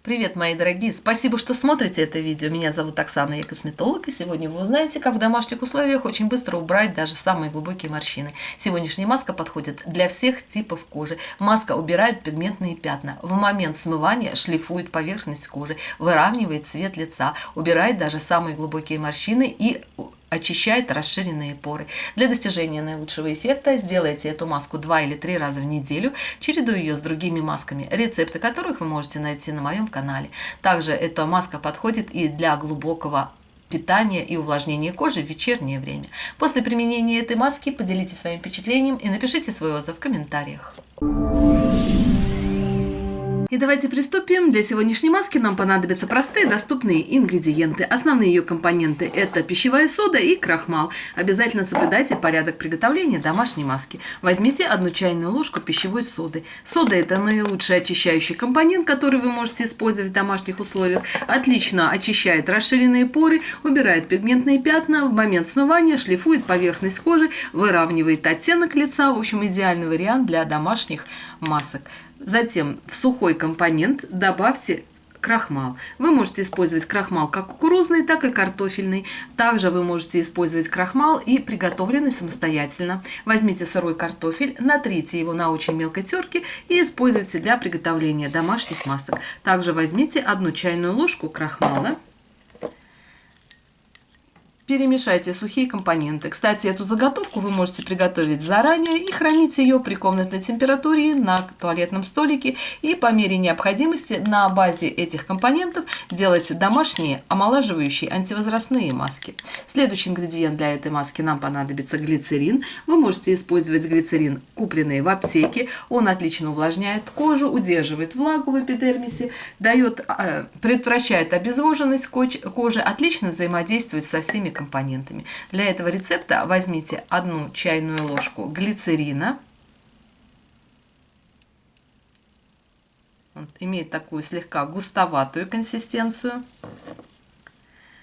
Привет, мои дорогие! Спасибо, что смотрите это видео. Меня зовут Оксана, я косметолог, и сегодня вы узнаете, как в домашних условиях очень быстро убрать даже самые глубокие морщины. Сегодняшняя маска подходит для всех типов кожи. Маска убирает пигментные пятна. В момент смывания шлифует поверхность кожи, выравнивает цвет лица, убирает даже самые глубокие морщины и очищает расширенные поры. Для достижения наилучшего эффекта сделайте эту маску 2 или 3 раза в неделю, чередуя ее с другими масками, рецепты которых вы можете найти на моем канале. Также эта маска подходит и для глубокого питания и увлажнения кожи в вечернее время. После применения этой маски поделитесь своим впечатлением и напишите свой отзыв в комментариях. И давайте приступим. Для сегодняшней маски нам понадобятся простые доступные ингредиенты. Основные ее компоненты – это пищевая сода и крахмал. Обязательно соблюдайте порядок приготовления домашней маски. Возьмите 1 чайную ложку пищевой соды. Сода – это наилучший очищающий компонент, который вы можете использовать в домашних условиях. Отлично очищает расширенные поры, убирает пигментные пятна, в момент смывания шлифует поверхность кожи, выравнивает оттенок лица. В общем, идеальный вариант для домашних масок. Затем в сухой компонент добавьте крахмал. Вы можете использовать крахмал как кукурузный, так и картофельный. Также вы можете использовать крахмал и приготовленный самостоятельно. Возьмите сырой картофель, натрите его на очень мелкой терке и используйте для приготовления домашних масок. Также возьмите 1 чайную ложку крахмала. Перемешайте сухие компоненты. Кстати, эту заготовку вы можете приготовить заранее и хранить ее при комнатной температуре на туалетном столике. И по мере необходимости на базе этих компонентов делайте домашние омолаживающие антивозрастные маски. Следующий ингредиент для этой маски нам понадобится глицерин. Вы можете использовать глицерин, купленный в аптеке. Он отлично увлажняет кожу, удерживает влагу в эпидермисе, предотвращает обезвоженность кожи, отлично взаимодействует со всеми компонентами. Для этого рецепта возьмите 1 чайную ложку глицерина. Он имеет такую слегка густоватую консистенцию.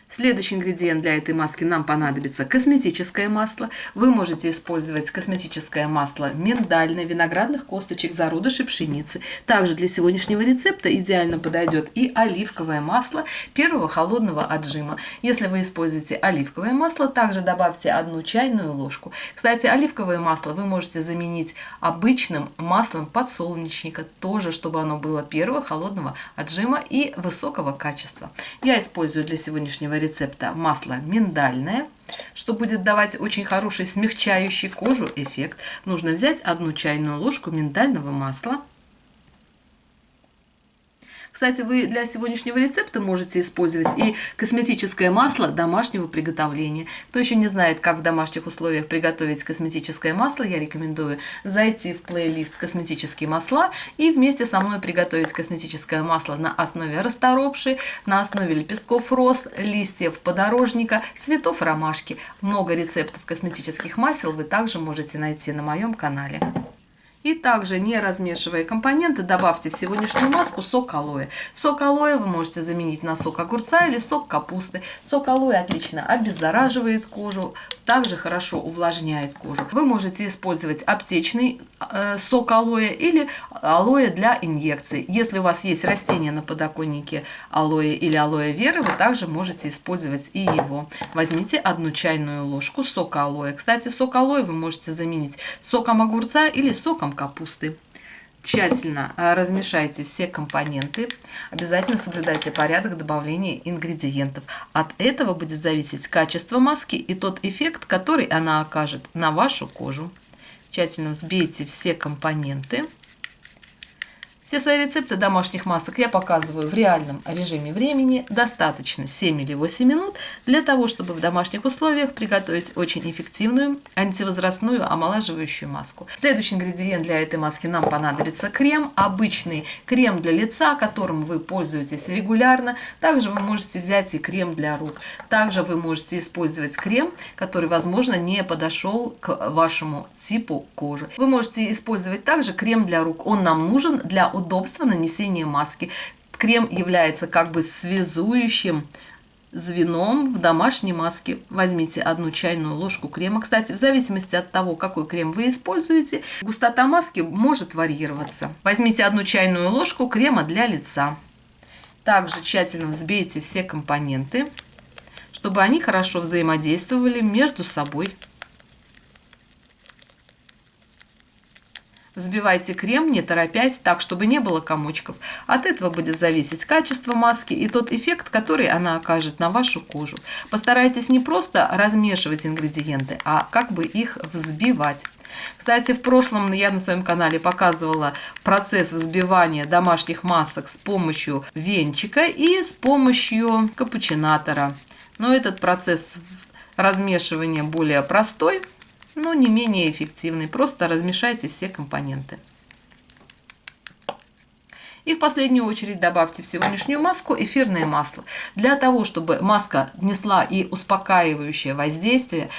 Следующий ингредиент для этой маски нам понадобится косметическое масло. Вы можете использовать косметическое масло миндальное, виноградных косточек, зародышей пшеницы. Также для сегодняшнего рецепта идеально подойдет и оливковое масло первого холодного отжима. Если вы используете оливковое масло, также добавьте 1 чайную ложку. Кстати, оливковое масло вы можете заменить обычным маслом подсолнечника, тоже чтобы оно было первого холодного отжима и высокого качества. Я использую для сегодняшнего рецепта масло миндальное, что будет давать очень хороший смягчающий кожу эффект. Нужно взять 1 чайную ложку миндального масла. Кстати, вы для сегодняшнего рецепта можете использовать и косметическое масло домашнего приготовления. Кто еще не знает, как в домашних условиях приготовить косметическое масло, я рекомендую зайти в плейлист «Косметические масла» и вместе со мной приготовить косметическое масло на основе расторопши, на основе лепестков роз, листьев подорожника, цветов ромашки. Много рецептов косметических масел вы также можете найти на моем канале. И также, не размешивая компоненты, добавьте в сегодняшнюю маску сок алоэ. Сок алоэ вы можете заменить на сок огурца или сок капусты. Сок алоэ отлично обеззараживает кожу, также хорошо увлажняет кожу. Вы можете использовать аптечный сок алоэ или алоэ для инъекций. Если у вас есть растение на подоконнике алоэ или алоэ вера, вы также можете использовать и его. Возьмите 1 чайную ложку сока алоэ. Кстати, сок алоэ вы можете заменить соком огурца или соком капусты. Тщательно размешайте все компоненты. Обязательно соблюдайте порядок добавления ингредиентов. От этого будет зависеть качество маски и тот эффект, который она окажет на вашу кожу. Тщательно взбейте все компоненты. Все свои рецепты домашних масок я показываю в реальном режиме времени. Достаточно 7 или 8 минут для того, чтобы в домашних условиях приготовить очень эффективную антивозрастную омолаживающую маску. Следующий ингредиент для этой маски нам понадобится крем. Обычный крем для лица, которым вы пользуетесь регулярно. Также вы можете взять и крем для рук. Также вы можете использовать крем, который, возможно, не подошел к вашему типу кожи. Вы можете использовать также крем для рук. Он нам нужен для удобства нанесения маски. Крем является как бы связующим звеном в домашней маске. Возьмите 1 чайную ложку крема. Кстати, в зависимости от того, какой крем вы используете, густота маски может варьироваться. Возьмите 1 чайную ложку крема для лица. Также тщательно взбейте все компоненты, чтобы они хорошо взаимодействовали между собой. Взбивайте крем, не торопясь, так, чтобы не было комочков. От этого будет зависеть качество маски и тот эффект, который она окажет на вашу кожу. Постарайтесь не просто размешивать ингредиенты, а как бы их взбивать. Кстати, в прошлом я на своем канале показывала процесс взбивания домашних масок с помощью венчика и с помощью капучинатора. Но этот процесс размешивания более простой, но не менее эффективный. Просто размешайте все компоненты. И в последнюю очередь добавьте в сегодняшнюю маску эфирное масло. Для того, чтобы маска несла и успокаивающее воздействие,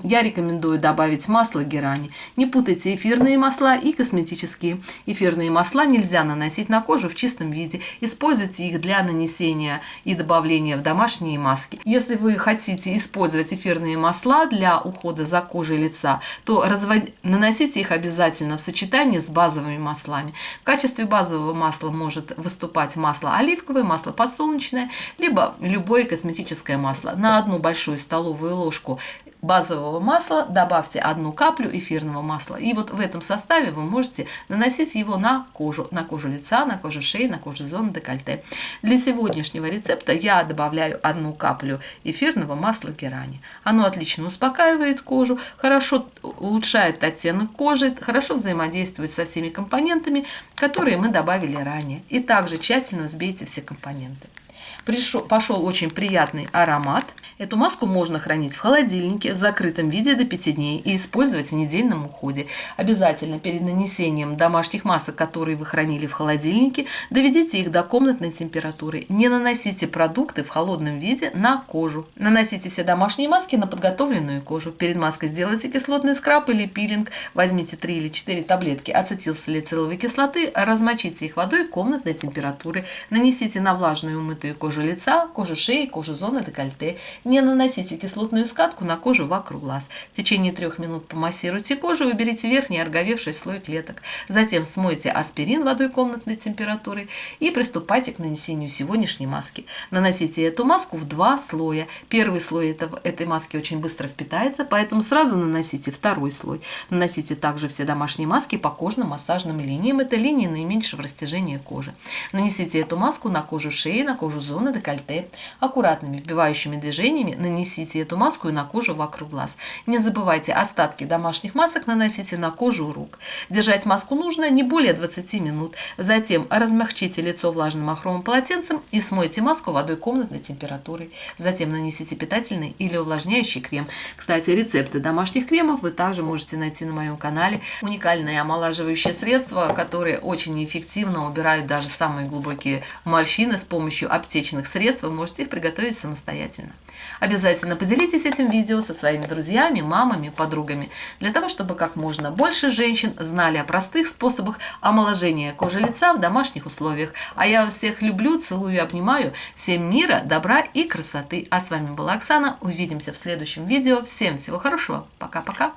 я рекомендую добавить масло герани. Не путайте эфирные масла и косметические. Эфирные масла нельзя наносить на кожу в чистом виде. Используйте их для нанесения и добавления в домашние маски. Если вы хотите использовать эфирные масла для ухода за кожей лица, то наносите их обязательно в сочетании с базовыми маслами. В качестве базового масла может выступать масло оливковое, масло подсолнечное, либо любое косметическое масло. На одну большую столовую ложку базового масла добавьте 1 каплю эфирного масла. И вот в этом составе вы можете наносить его на кожу лица, на кожу шеи, на кожу зоны декольте. Для сегодняшнего рецепта я добавляю 1 каплю эфирного масла герани. Оно отлично успокаивает кожу, хорошо улучшает оттенок кожи, хорошо взаимодействует со всеми компонентами, которые мы добавили ранее. И также тщательно взбейте все компоненты. Пошел очень приятный аромат. Эту маску можно хранить в холодильнике в закрытом виде до 5 дней и использовать в недельном уходе. Обязательно перед нанесением домашних масок, которые вы хранили в холодильнике, доведите их до комнатной температуры. Не наносите продукты в холодном виде на кожу. Наносите все домашние маски на подготовленную кожу. Перед маской сделайте кислотный скраб или пилинг. Возьмите 3 или 4 таблетки ацетилсалициловой кислоты, размочите их водой комнатной температуры. Нанесите на влажную умытую кожу лица, кожу шеи, кожу зоны декольте. Не наносите кислотную скатку на кожу вокруг глаз. В течение 3 минут помассируйте кожу и уберите верхний ороговевший слой клеток. Затем смойте аспирин водой комнатной температуры и приступайте к нанесению сегодняшней маски. Наносите эту маску в 2 слоя. Первый слой этой маски очень быстро впитается, поэтому сразу наносите второй слой. Наносите также все домашние маски по кожно-массажным линиям. Это линии наименьшего растяжения кожи. Нанесите эту маску на кожу шеи, на кожу зоны декольте. Аккуратными вбивающими движениями нанесите эту маску и на кожу вокруг глаз. Не забывайте, остатки домашних масок наносите на кожу рук. Держать маску нужно не более 20 минут. Затем размягчите лицо влажным махровым полотенцем и смойте маску водой комнатной температуры. Затем нанесите питательный или увлажняющий крем. Кстати, рецепты домашних кремов вы также можете найти на моем канале. Уникальные омолаживающие средства, которые очень эффективно убирают даже самые глубокие морщины с помощью аптечных средств. Вы можете их приготовить самостоятельно. Обязательно поделитесь этим видео со своими друзьями, мамами, подругами, для того, чтобы как можно больше женщин знали о простых способах омоложения кожи лица в домашних условиях. А я вас всех люблю, целую и обнимаю. Всем мира, добра и красоты. А с вами была Оксана. Увидимся в следующем видео. Всем всего хорошего. Пока-пока.